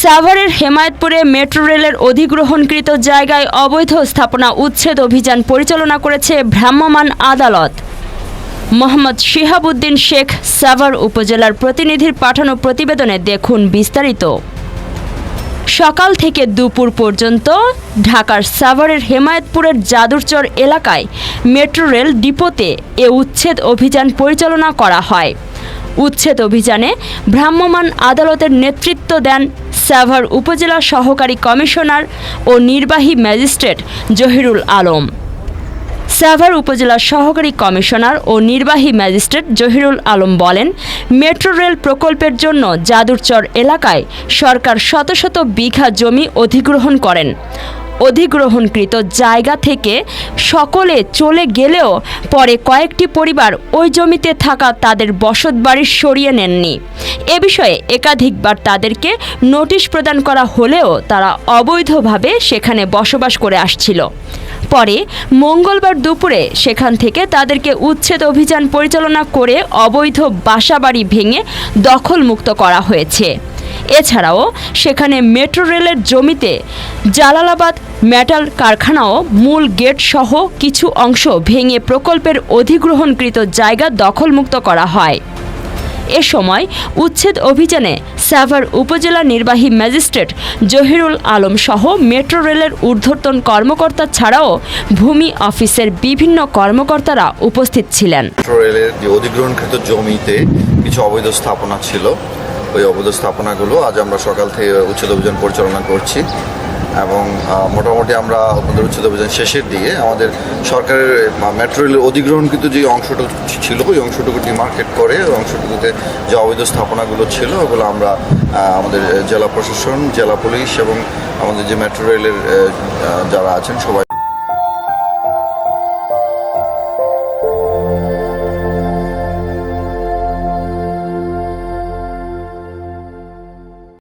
সাভারের হেমায়েতপুরে মেট্রো রেলের অধিগ্রহণকৃত জায়গায় অবৈধ স্থাপনা উচ্ছেদ অভিযান পরিচালনা করেছে ভ্রাম্যমাণ আদালত। মোহাম্মদ শিহাবুদ্দিন শেখ সাভার উপজেলার প্রতিনিধির পাঠানো প্রতিবেদনে দেখুন বিস্তারিত। সকাল থেকে দুপুর পর্যন্ত ঢাকার সাভারের হেমায়েতপুরের যাদুরচর এলাকায় মেট্রো রেল ডিপোতে এ উচ্ছেদ অভিযান পরিচালনা করা হয়। উচ্ছেদ অভিযানে ভ্রাম্যমাণ আদালতের নেতৃত্ব দেন সাভার উপজেলা সহকারী কমিশনার ও নির্বাহী ম্যাজিস্ট্রেট জহিরুল আলম। সাভার উপজেলা সহকারী কমিশনার ও নির্বাহী ম্যাজিস্ট্রেট জহিরুল আলম বলেন, মেট্রো রেল প্রকল্পের জন্য যাদুরচর এলাকায় সরকার শত শত বিঘা জমি অধিগ্রহণ করেন। অধিগ্রহণকৃত জায়গা থেকে সকলে চলে গেলেও পরে কয়েকটি পরিবার ওই জমিতে থাকা তাদের বসতবাড়ি সরিয়ে নেননি। এ বিষয়ে একাধিকবার তাদেরকে নোটিশ প্রদান করা হলেও তারা অবৈধভাবে সেখানে বসবাস করে আসছিল। পরে মঙ্গলবার দুপুরে সেখান থেকে তাদেরকে উচ্ছেদ অভিযান পরিচালনা করে অবৈধ বাসাবাড়ি ভেঙে দখলমুক্ত করা হয়েছে। এছাড়াও সেখানে মেট্রো রেলের জমিতে জালালাবাদ মেটাল কারখানাও মূল গেট সহ কিছু অংশ ভেঙে প্রকল্পের অধিগ্রহণকৃত জায়গা দখলমুক্ত করা হয়। এ সময় উচ্ছেদ অভিযানে সাভার উপজেলা নির্বাহী ম্যাজিস্ট্রেট জহিরুল আলম সহ মেট্রো রেলের ঊর্ধ্বতন কর্মকর্তা ছাড়াও ভূমি অফিসের বিভিন্ন কর্মকর্তারা উপস্থিত ছিলেন। মেট্রো রেলের যে অধিগ্রহণকৃত জমিতে কিছু অবৈধ স্থাপনা ছিল, ওই অবৈধ স্থাপনাগুলো আজ আমরা সকাল থেকে উচ্ছেদ অভিযান পরিচালনা করছি এবং মোটামুটি আমরা আমাদের উচ্ছেদ অভিযান শেষের দিকে আমাদের সরকারের মেট্রো রেলের অধিগ্রহণকৃত যে অংশটুকু ছিল ওই অংশটুকু ডিমার্কেট করে ওই অংশটুকুতে যে অবৈধ স্থাপনাগুলো ছিল ওগুলো আমরা আমাদের জেলা প্রশাসন, জেলা পুলিশ এবং আমাদের যে মেট্রো রেলের যারা আছেন সবাই